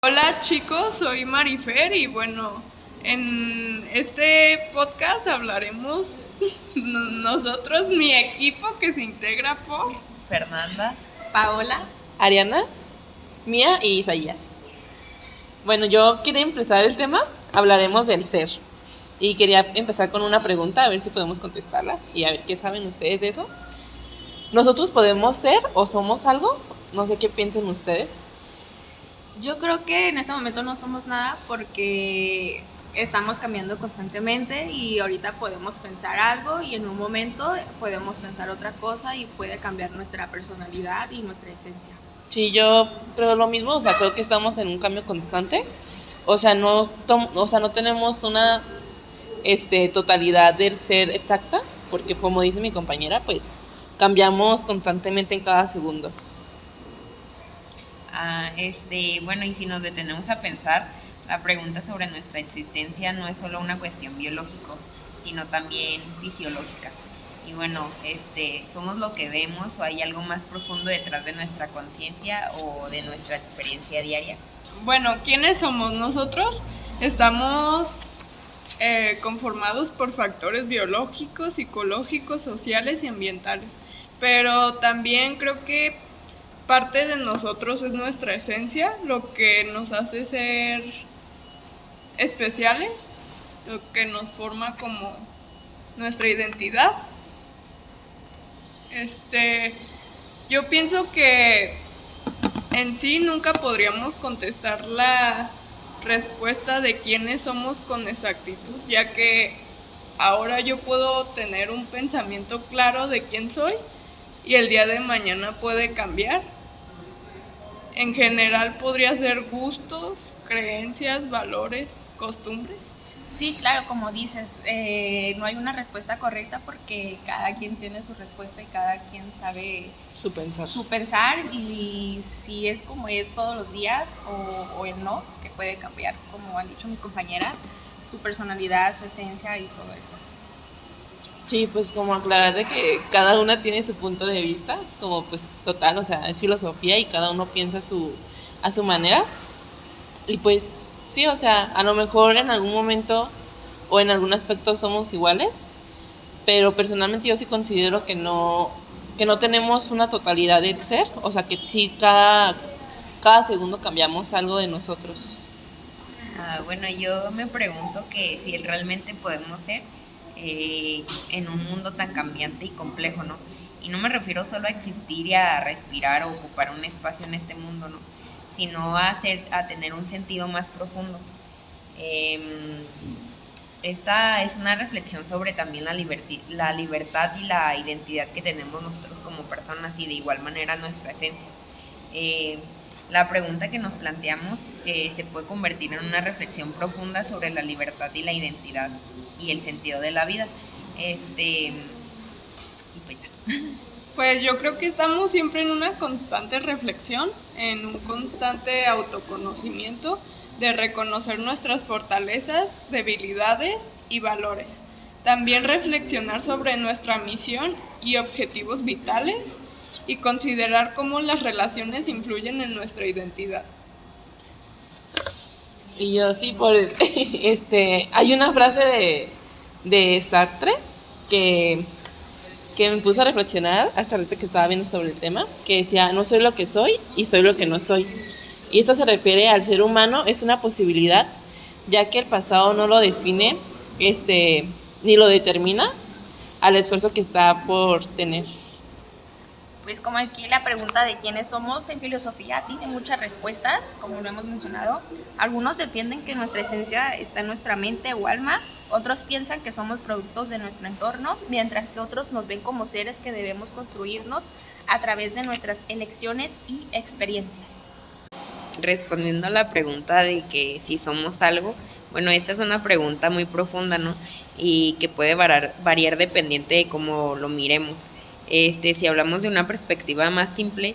Hola chicos, soy Marifer y bueno, en este podcast hablaremos nosotros, mi equipo que se integra por Fernanda, Paola, Ariana, Mía y Isaías. Bueno, yo quería empezar el tema, hablaremos del ser. Y quería empezar con una pregunta, a ver si podemos contestarla y a ver qué saben ustedes de eso. ¿Nosotros podemos ser o somos algo? No sé qué piensen ustedes. yo creo que en este momento no somos nada porque estamos cambiando constantemente y ahorita podemos pensar algo y en un momento podemos pensar otra cosa y puede cambiar nuestra personalidad y nuestra esencia. Sí, yo creo lo mismo, o sea, creo que estamos en un cambio constante. No tenemos una totalidad del ser exacta, porque como dice mi compañera, pues cambiamos constantemente en cada segundo. bueno, y si nos detenemos a pensar, la pregunta sobre nuestra existencia no es solo una cuestión biológica, sino también fisiológica. Y bueno, ¿somos lo que vemos o hay algo más profundo detrás de nuestra conciencia o de nuestra experiencia diaria? Bueno, ¿quiénes somos nosotros? Estamos conformados por factores biológicos, psicológicos, sociales y ambientales, pero también creo que parte de nosotros es nuestra esencia, lo que nos hace ser especiales, lo que nos forma como nuestra identidad. Yo pienso que en sí nunca podríamos contestar la respuesta de quiénes somos con exactitud, ya que ahora yo puedo tener un pensamiento claro de quién soy y el día de mañana puede cambiar. En general podría ser gustos, creencias, valores, costumbres. Sí, claro, como dices, no hay una respuesta correcta porque cada quien tiene su respuesta y cada quien sabe Su pensar. su pensar y si es como es todos los días o el no, que puede cambiar, como han dicho mis compañeras, su personalidad, su esencia y todo eso. Sí, pues como aclarar de que cada una tiene su punto de vista, como pues total, o sea, es filosofía y cada uno piensa a su manera. Y pues sí, o sea, a lo mejor en algún momento o en algún aspecto somos iguales, pero personalmente yo sí considero que no tenemos una totalidad del ser, o sea, que sí cada segundo cambiamos algo de nosotros. Bueno, yo me pregunto que si realmente podemos ser en un mundo tan cambiante y complejo, ¿no? Y no me refiero solo a existir y a respirar o ocupar un espacio en este mundo, ¿no? Sino a tener un sentido más profundo. Esta es una reflexión sobre también la libertad y la identidad que tenemos nosotros como personas y de igual manera nuestra esencia. La pregunta que nos planteamos se puede convertir en una reflexión profunda sobre la libertad y la identidad y el sentido de la vida. Y pues ya. Pues yo creo que estamos siempre en una constante reflexión, en un constante autoconocimiento de reconocer nuestras fortalezas, debilidades y valores. También reflexionar sobre nuestra misión y objetivos vitales y considerar cómo las relaciones influyen en nuestra identidad. Y yo sí, hay una frase de Sartre que me puso a reflexionar hasta ahorita que estaba viendo sobre el tema, que decía, no soy lo que soy y soy lo que no soy. Y esto se refiere al ser humano, es una posibilidad, ya que el pasado no lo define, ni lo determina al esfuerzo que está por tener. Pues como aquí la pregunta de quiénes somos en filosofía tiene muchas respuestas, como lo hemos mencionado. Algunos defienden que nuestra esencia está en nuestra mente o alma, otros piensan que somos productos de nuestro entorno, mientras que otros nos ven como seres que debemos construirnos a través de nuestras elecciones y experiencias. Respondiendo a la pregunta de que si somos algo, bueno, esta es una pregunta muy profunda, ¿no? Y que puede variar dependiente de cómo lo miremos. Si hablamos de una perspectiva más simple,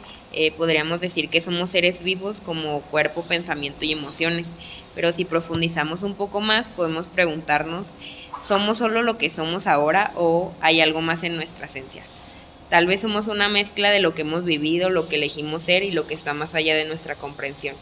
podríamos decir que somos seres vivos como cuerpo, pensamiento y emociones. Pero si profundizamos un poco más, podemos preguntarnos, ¿somos solo lo que somos ahora o hay algo más en nuestra esencia? Tal vez somos una mezcla de lo que hemos vivido, lo que elegimos ser y lo que está más allá de nuestra comprensión.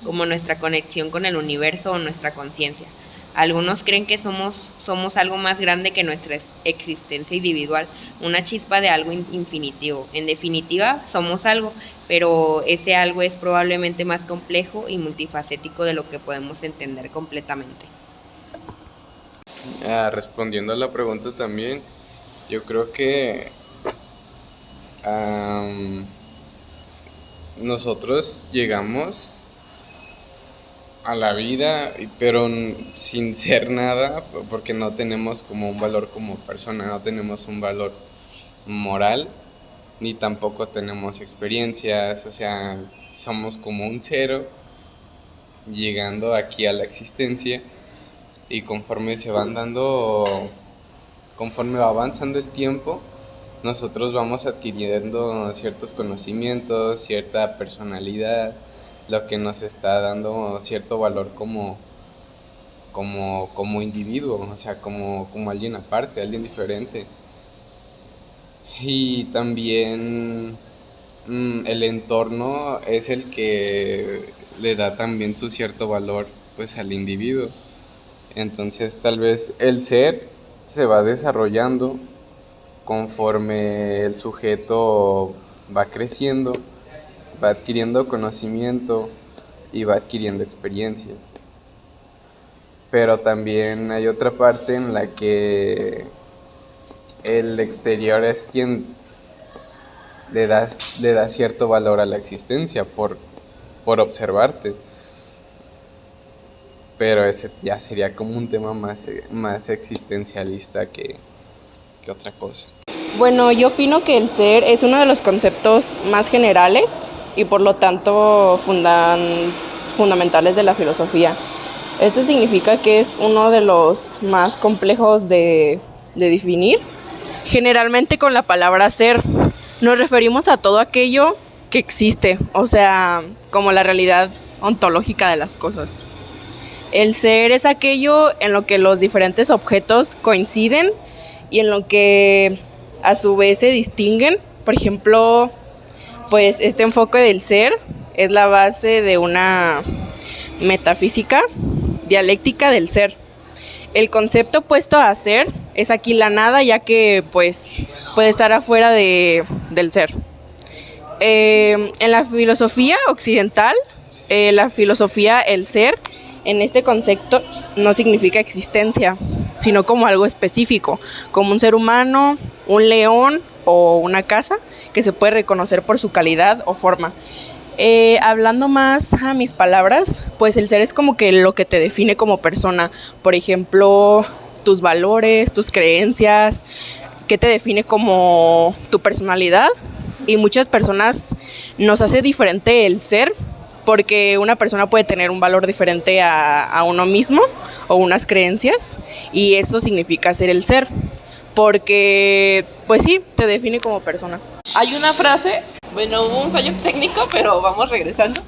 como nuestra conexión con el universo o nuestra conciencia. Algunos creen que somos algo más grande que nuestra existencia individual, una chispa de algo infinitivo. En definitiva, somos algo, pero ese algo es probablemente más complejo y multifacético de lo que podemos entender completamente. Respondiendo a la pregunta también, yo creo que nosotros llegamos a la vida, pero sin ser nada, porque no tenemos como un valor como persona, no tenemos un valor moral, ni tampoco tenemos experiencias, o sea, somos como un cero llegando aquí a la existencia, y conforme va avanzando el tiempo, nosotros vamos adquiriendo ciertos conocimientos, cierta personalidad, lo que nos está dando cierto valor como individuo, o sea, como alguien aparte, alguien diferente. Y también el entorno es el que le da también su cierto valor pues al individuo. Entonces tal vez el ser se va desarrollando conforme el sujeto va creciendo, va adquiriendo conocimiento y va adquiriendo experiencias. Pero también hay otra parte en la que el exterior es quien le da cierto valor a la existencia por observarte. Pero ese ya sería como un tema más existencialista que otra cosa. Bueno, yo opino que el ser es uno de los conceptos más generales y por lo tanto fundamentales de la filosofía. Esto significa que es uno de los más complejos de definir. Generalmente con la palabra ser nos referimos a todo aquello que existe, o sea, como la realidad ontológica de las cosas. El ser es aquello en lo que los diferentes objetos coinciden y en lo que a su vez se distinguen. Por ejemplo, pues este enfoque del ser es la base de una metafísica dialéctica del ser. El concepto opuesto a ser es aquí la nada, ya que pues puede estar afuera del ser. En la filosofía occidental, el ser en este concepto no significa existencia, sino como algo específico, como un ser humano, un león o una casa que se puede reconocer por su calidad o forma. Hablando más a mis palabras, pues el ser es como que lo que te define como persona. Por ejemplo, tus valores, tus creencias, qué te define como tu personalidad. Y muchas personas nos hace diferente el ser, porque una persona puede tener un valor diferente a uno mismo o unas creencias, y eso significa ser el ser, porque pues sí, te define como persona. Hay una frase, bueno, hubo un fallo técnico, pero vamos regresando.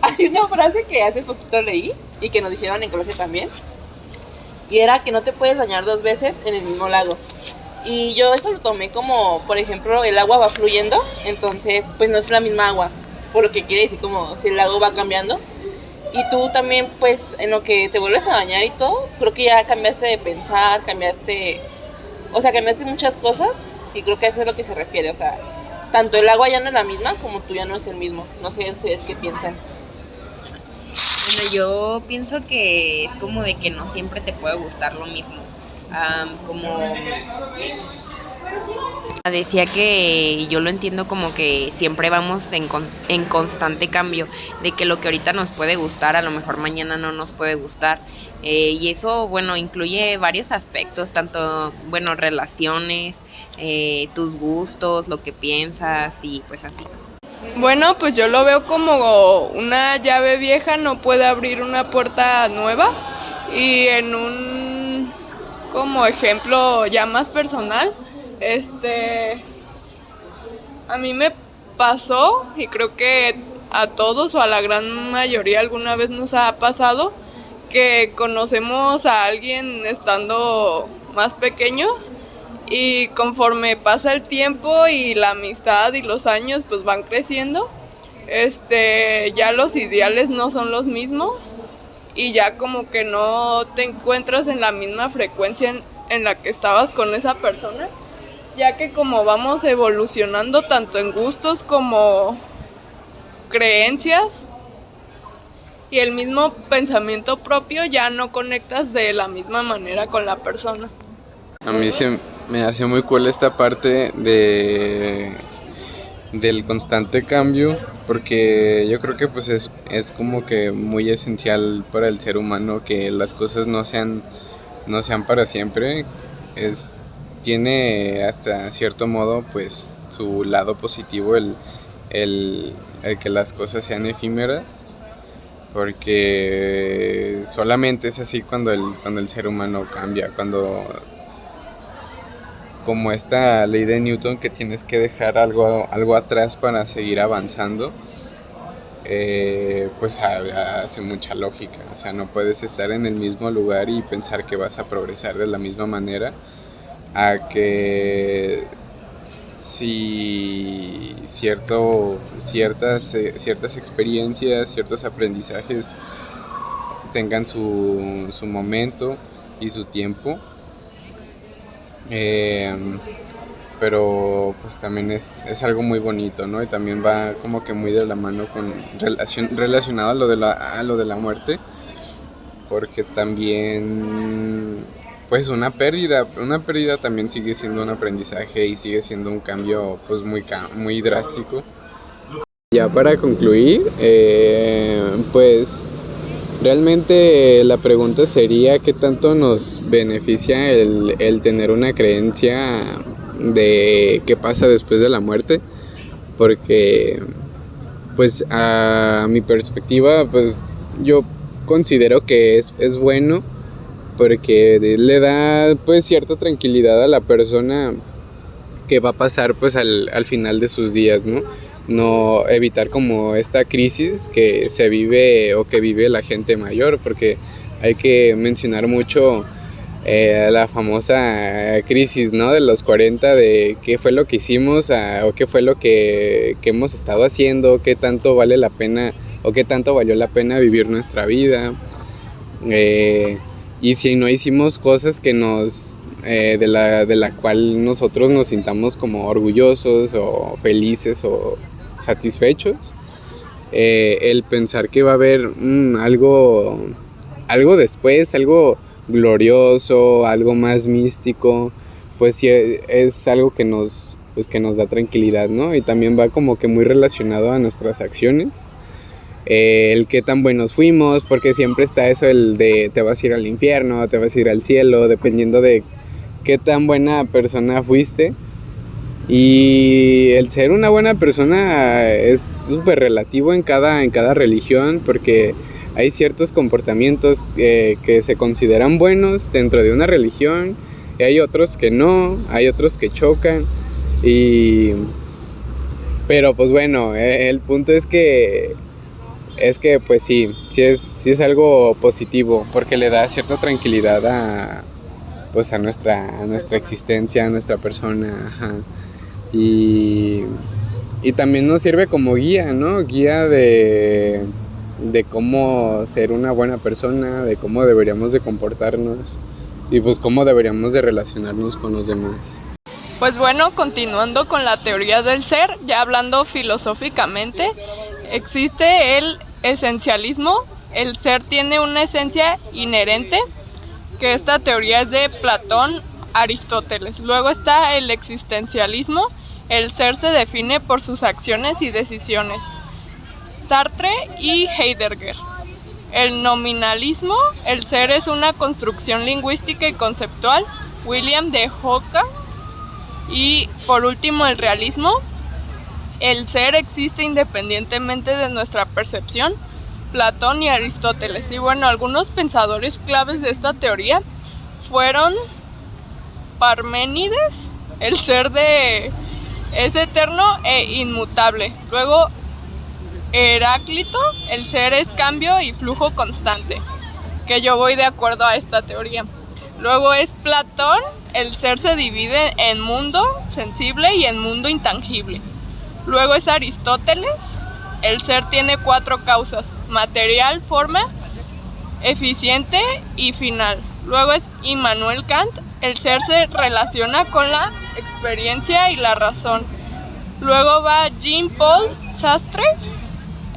Hay una frase que hace poquito leí y que nos dijeron en clase también, y era que no te puedes bañar 2 veces en el mismo lago. Y yo eso lo tomé como, por ejemplo, el agua va fluyendo, entonces pues no es la misma agua, por lo que quiere decir como si el lago va cambiando. Y tú también, pues, en lo que te vuelves a bañar y todo, creo que ya cambiaste de pensar, cambiaste muchas cosas, y creo que a eso es lo que se refiere, o sea, tanto el agua ya no es la misma como tú ya no es el mismo. No sé ustedes qué piensan. Bueno, yo pienso que es como de que no siempre te puede gustar lo mismo. Como decía, que yo lo entiendo como que siempre vamos en constante cambio, de que lo que ahorita nos puede gustar a lo mejor mañana no nos puede gustar, y eso, bueno, incluye varios aspectos, tanto, bueno, relaciones, tus gustos, lo que piensas y pues así. Bueno, pues yo lo veo como una llave vieja no puede abrir una puerta nueva, y en un como ejemplo ya más personal, a mí me pasó, y creo que a todos o a la gran mayoría alguna vez nos ha pasado, que conocemos a alguien estando más pequeños, y conforme pasa el tiempo y la amistad y los años pues van creciendo, ya los ideales no son los mismos y ya como que no te encuentras en la misma frecuencia en la que estabas con esa persona, ya que como vamos evolucionando tanto en gustos como creencias y el mismo pensamiento propio, ya no conectas de la misma manera con la persona. A mí se me hace muy cool esta parte del constante cambio, porque yo creo que pues es como que muy esencial para el ser humano que las cosas no sean para siempre. Tiene hasta cierto modo pues su lado positivo el que las cosas sean efímeras, porque solamente es así cuando el ser humano cambia, como esta ley de Newton, que tienes que dejar algo atrás para seguir avanzando, pues hace mucha lógica. O sea, no puedes estar en el mismo lugar y pensar que vas a progresar de la misma manera, a que si ciertas experiencias, ciertos aprendizajes tengan su momento y su tiempo, pero pues también es algo muy bonito, ¿no? Y también va como que muy de la mano con relacionado a lo de la muerte, porque también pues una pérdida también sigue siendo un aprendizaje y sigue siendo un cambio pues muy drástico. Ya para concluir, pues realmente la pregunta sería ¿qué tanto nos beneficia el tener una creencia de qué pasa después de la muerte? Porque pues a mi perspectiva pues yo considero que es bueno, porque le da pues cierta tranquilidad a la persona que va a pasar pues al final de sus días, ¿no? No evitar como esta crisis que se vive o que vive la gente mayor, porque hay que mencionar mucho la famosa crisis, ¿no? De los 40, de qué fue lo que hicimos o qué fue lo que hemos estado haciendo, qué tanto vale la pena o qué tanto valió la pena vivir nuestra vida, y si no hicimos cosas que de la cual nosotros nos sintamos como orgullosos o felices o satisfechos, el pensar que va a haber algo después, algo glorioso, algo más místico, pues sí es algo que nos da tranquilidad, ¿no? Y también va como que muy relacionado a nuestras acciones, el qué tan buenos fuimos, porque siempre está eso, el de te vas a ir al infierno, te vas a ir al cielo, dependiendo de qué tan buena persona fuiste. Y el ser una buena persona es súper relativo en cada religión, porque hay ciertos comportamientos que se consideran buenos dentro de una religión, y hay otros que no, hay otros que chocan, pero pues bueno, el punto es que pues sí es algo positivo, porque le da cierta tranquilidad a nuestra existencia, a nuestra persona, ajá. Y también nos sirve como guía, ¿no? Guía de cómo ser una buena persona, de cómo deberíamos de comportarnos y pues cómo deberíamos de relacionarnos con los demás. Pues bueno, continuando con la teoría del ser, ya hablando filosóficamente, existe el esencialismo. El ser tiene una esencia inherente, que esta teoría es de Platón, Aristóteles. Luego está el existencialismo. El ser se define por sus acciones y decisiones, Sartre y Heidegger. El nominalismo. El ser es una construcción lingüística y conceptual, William de Ockham. Y por último, el realismo. El ser existe independientemente de nuestra percepción, Platón y Aristóteles. Y bueno, algunos pensadores claves de esta teoría fueron Parménides, el ser es eterno e inmutable. Luego Heráclito, el ser es cambio y flujo constante, que yo voy de acuerdo a esta teoría. Luego es Platón, el ser se divide en mundo sensible y en mundo intangible. Luego es Aristóteles, el ser tiene 4 causas: material, forma, eficiente y final. Luego es Immanuel Kant, el ser se relaciona con la experiencia y la razón. Luego va Jean-Paul Sartre,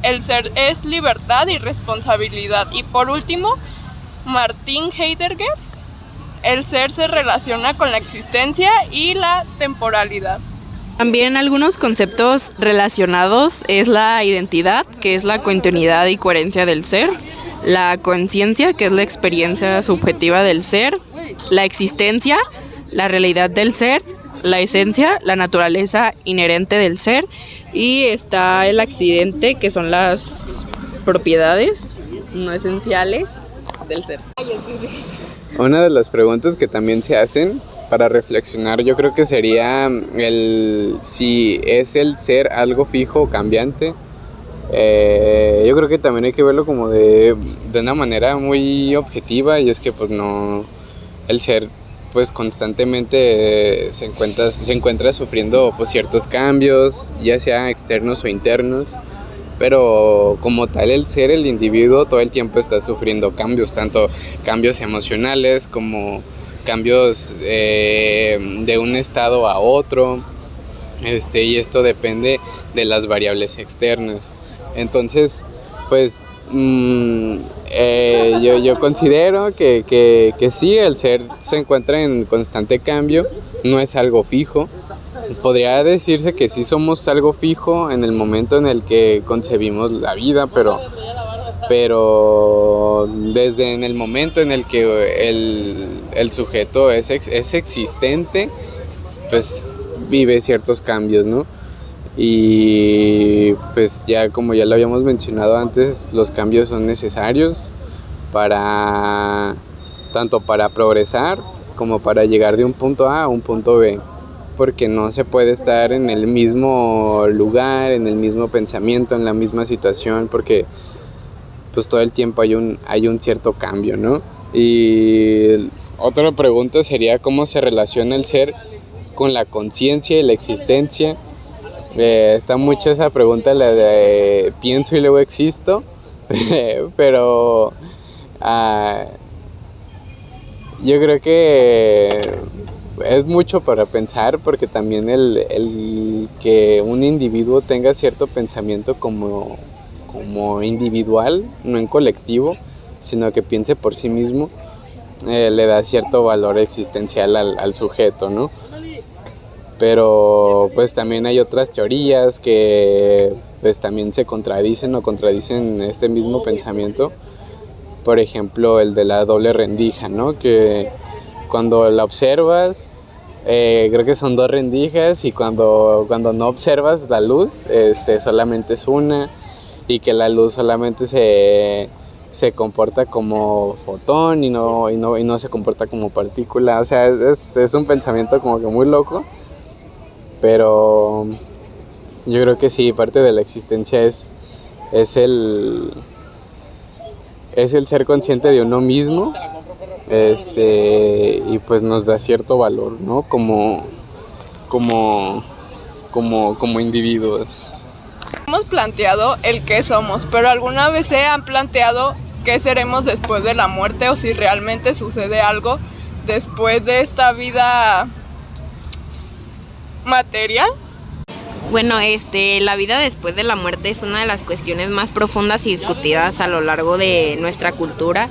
el ser es libertad y responsabilidad. Y por último, Martin Heidegger, el ser se relaciona con la existencia y la temporalidad. También algunos conceptos relacionados es la identidad, que es la continuidad y coherencia del ser, la conciencia, que es la experiencia subjetiva del ser, la existencia, la realidad del ser, la esencia, la naturaleza inherente del ser, y está el accidente, que son las propiedades no esenciales del ser. Una de las preguntas que también se hacen para reflexionar, yo creo que sería si es el ser algo fijo o cambiante. Yo creo que también hay que verlo como de una manera muy objetiva, y es que pues no, el ser pues constantemente se encuentra sufriendo pues ciertos cambios, ya sea externos o internos, pero como tal el ser, el individuo, todo el tiempo está sufriendo cambios, tanto cambios emocionales como cambios de un estado a otro, y esto depende de las variables externas. Entonces, pues yo considero que sí, el ser se encuentra en constante cambio, no es algo fijo. Podría decirse que sí somos algo fijo en el momento en el que concebimos la vida, pero desde en el momento en el que el sujeto es existente, pues vive ciertos cambios, ¿no? Y pues ya, como ya lo habíamos mencionado antes, los cambios son necesarios tanto para progresar como para llegar de un punto A a un punto B, porque no se puede estar en el mismo lugar, en el mismo pensamiento, en la misma situación, porque pues todo el tiempo hay un cierto cambio, ¿no? Y otra pregunta sería cómo se relaciona el ser con la conciencia y la existencia. Está mucho esa pregunta, la de pienso y luego existo, pero yo creo que es mucho para pensar, porque también el que un individuo tenga cierto pensamiento como individual, no en colectivo, sino que piense por sí mismo, le da cierto valor existencial al sujeto, ¿no? Pero pues también hay otras teorías que pues también se contradicen este mismo pensamiento. Por ejemplo, el de la doble rendija, ¿no? Que cuando la observas, creo que son 2 rendijas, y cuando no observas la luz, solamente es una, y que la luz solamente se comporta como fotón y no se comporta como partícula. O sea, es un pensamiento como que muy loco, pero yo creo que sí, parte de la existencia es el ser consciente de uno mismo, y pues nos da cierto valor, ¿no? Como individuos. Hemos planteado el qué somos, pero ¿alguna vez se han planteado qué seremos después de la muerte, o si realmente sucede algo después de esta vida material? Bueno, la vida después de la muerte es una de las cuestiones más profundas y discutidas a lo largo de nuestra cultura.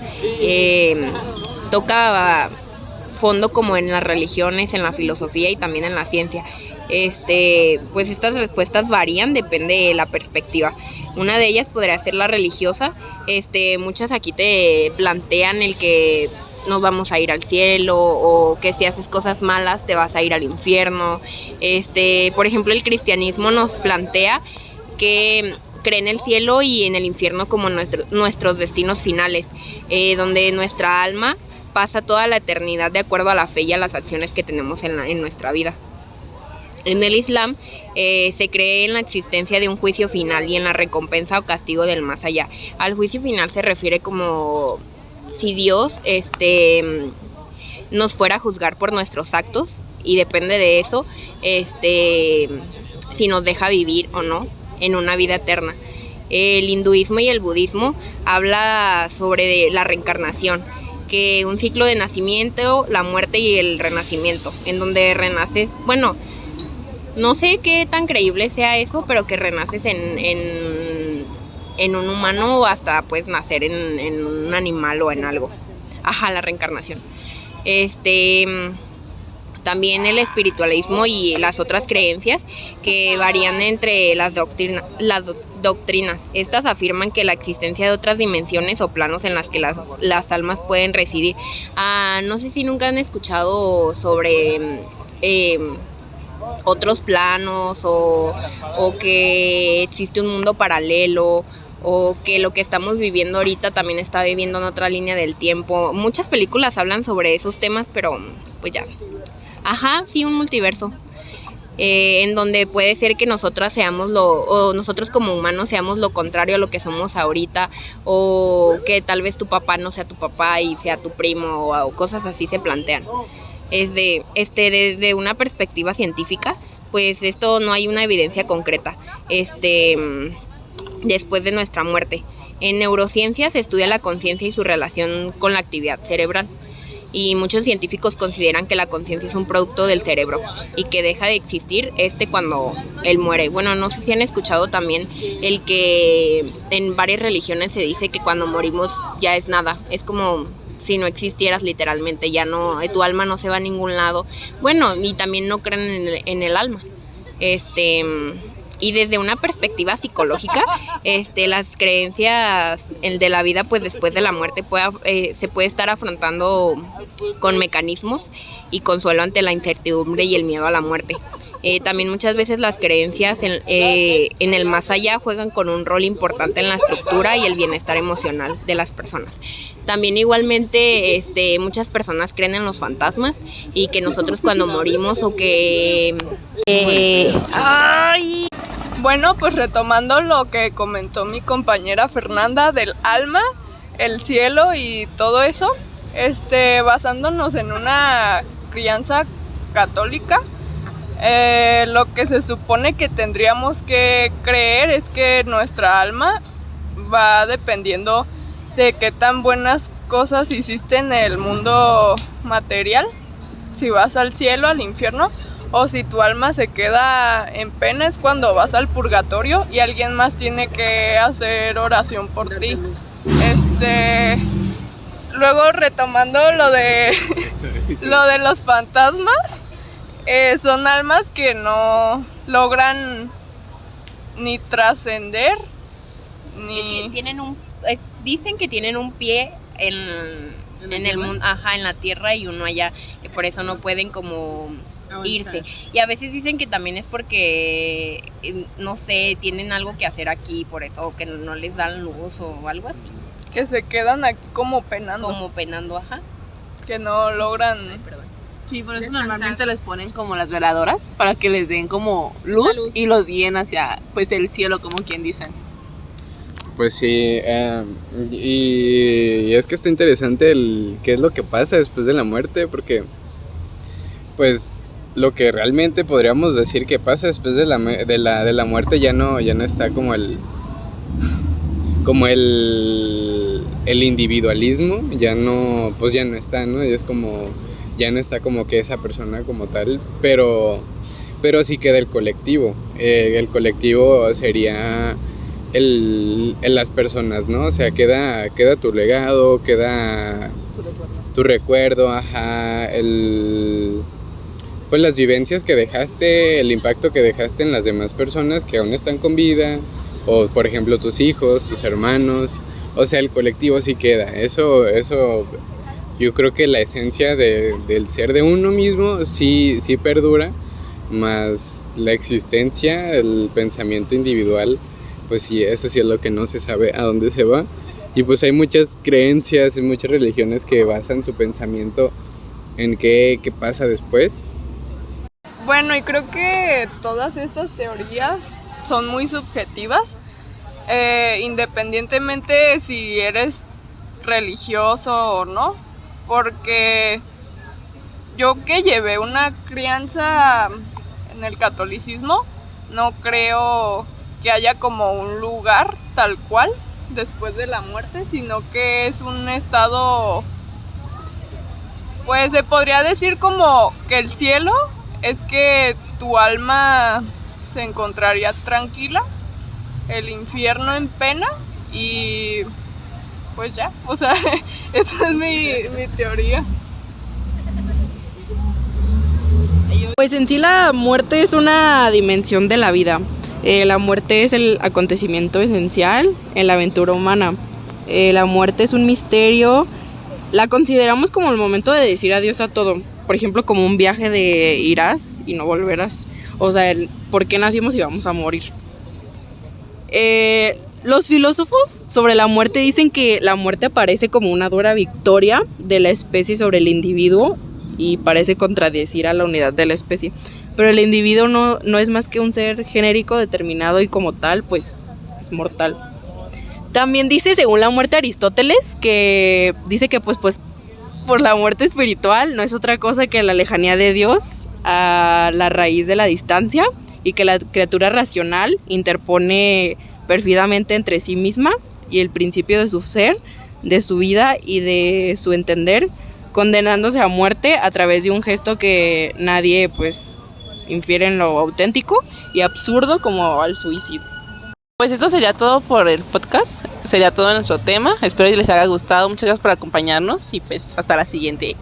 Toca fondo como en las religiones, en la filosofía y también en la ciencia. Pues estas respuestas varían, depende de la perspectiva. Una de ellas podría ser la religiosa. Muchas aquí te plantean el que nos vamos a ir al cielo, o que si haces cosas malas te vas a ir al infierno. Por ejemplo, el cristianismo nos plantea que cree en el cielo y en el infierno como nuestros destinos finales, donde nuestra alma pasa toda la eternidad de acuerdo a la fe y a las acciones que tenemos en nuestra vida. En el Islam se cree en la existencia de un juicio final y en la recompensa o castigo del más allá. Al juicio final se refiere como si Dios nos fuera a juzgar por nuestros actos, y depende de eso si nos deja vivir o no en una vida eterna. El hinduismo y el budismo habla sobre la reencarnación, que un ciclo de nacimiento, la muerte y el renacimiento, en donde renaces, bueno, no sé qué tan creíble sea eso, pero que renaces en un humano o hasta puedes nacer en un animal o en algo. Ajá, la reencarnación. También el espiritualismo y las otras creencias que varían entre las doctrinas. Estas afirman que la existencia de otras dimensiones o planos en las que las almas pueden residir. No sé si nunca han escuchado sobre otros planos o que existe un mundo paralelo, o que lo que estamos viviendo ahorita también está viviendo en otra línea del tiempo. Muchas películas hablan sobre esos temas, pero pues ya. Ajá, sí, un multiverso. En donde puede ser que nosotros como humanos seamos lo contrario a lo que somos ahorita, o que tal vez tu papá no sea tu papá y sea tu primo, o cosas así se plantean. Desde una perspectiva científica, pues esto no hay una evidencia concreta. Después de nuestra muerte. En neurociencias se estudia la conciencia y su relación con la actividad cerebral. Y muchos científicos consideran que la conciencia es un producto del cerebro y que deja de existir cuando él muere. Bueno, no sé si han escuchado también el que en varias religiones se dice que cuando morimos ya es nada. Es como si no existieras literalmente, ya no, tu alma no se va a ningún lado. Bueno, y también no creen en el alma. Y desde una perspectiva psicológica, las creencias de la vida, pues después de la muerte, se puede estar afrontando con mecanismos y consuelo ante la incertidumbre y el miedo a la muerte. También muchas veces las creencias en el más allá juegan con un rol importante en la estructura y el bienestar emocional de las personas. También igualmente muchas personas creen en los fantasmas y que nosotros cuando morimos o que... Bueno, pues retomando lo que comentó mi compañera Fernanda del alma, el cielo y todo eso, basándonos en una crianza católica, lo que se supone que tendríamos que creer es que nuestra alma va dependiendo de qué tan buenas cosas hiciste en el mundo material, si vas al cielo, al infierno, o si tu alma se queda en pena es cuando vas al purgatorio y alguien más tiene que hacer oración por ti. Luego retomando lo de los fantasmas, son almas que no logran ni trascender ni dicen que tienen un pie en el mundo, ajá, en la tierra y uno allá, y por eso no pueden como irse. Y a veces dicen que también es porque, no sé, tienen algo que hacer aquí, por eso, o que no les dan luz o algo así. Que se quedan aquí como penando. Como penando, ajá. Que no logran... Sí, por eso normalmente les ponen como las veladoras, para que les den como luz y los guíen hacia, pues, el cielo, como quien dicen. Pues sí, y es que está interesante qué es lo que pasa después de la muerte, porque, pues, lo que realmente podríamos decir que pasa después de la muerte ya no está como el individualismo, ya no está, ¿no? Y es como, ya no está como que esa persona como tal, pero sí queda el colectivo. El colectivo sería las personas, ¿no? O sea, queda tu legado, queda tu recuerdo, ajá, pues las vivencias que dejaste, el impacto que dejaste en las demás personas que aún están con vida, o por ejemplo tus hijos, tus hermanos, o sea, el colectivo sí queda. Eso yo creo que la esencia del ser de uno mismo sí perdura, más la existencia, el pensamiento individual, pues sí, eso sí es lo que no se sabe a dónde se va. Y pues hay muchas creencias y muchas religiones que basan su pensamiento en qué pasa después. Bueno, y creo que todas estas teorías son muy subjetivas, independientemente si eres religioso o no, porque yo que llevé una crianza en el catolicismo, no creo que haya como un lugar tal cual después de la muerte, sino que es un estado, pues se podría decir como que el cielo es que tu alma se encontraría tranquila, el infierno en pena y pues ya, o sea, esa es mi teoría. Pues en sí la muerte es una dimensión de la vida. La muerte es el acontecimiento esencial en la aventura humana. La muerte es un misterio. La consideramos como el momento de decir adiós a todo. Por ejemplo, como un viaje de irás y no volverás. O sea, el por qué nacimos y vamos a morir. Los filósofos sobre la muerte dicen que la muerte aparece como una dura victoria de la especie sobre el individuo y parece contradecir a la unidad de la especie. Pero el individuo no es más que un ser genérico determinado y como tal, pues es mortal. También dice, según la muerte, Aristóteles, que dice que pues por la muerte espiritual no es otra cosa que la lejanía de Dios a la raíz de la distancia y que la criatura racional interpone pérfidamente entre sí misma y el principio de su ser, de su vida y de su entender, condenándose a muerte a través de un gesto que nadie pues infiere en lo auténtico y absurdo como al suicidio. Pues esto sería todo por el podcast, sería todo nuestro tema, espero que les haya gustado, muchas gracias por acompañarnos y pues hasta la siguiente.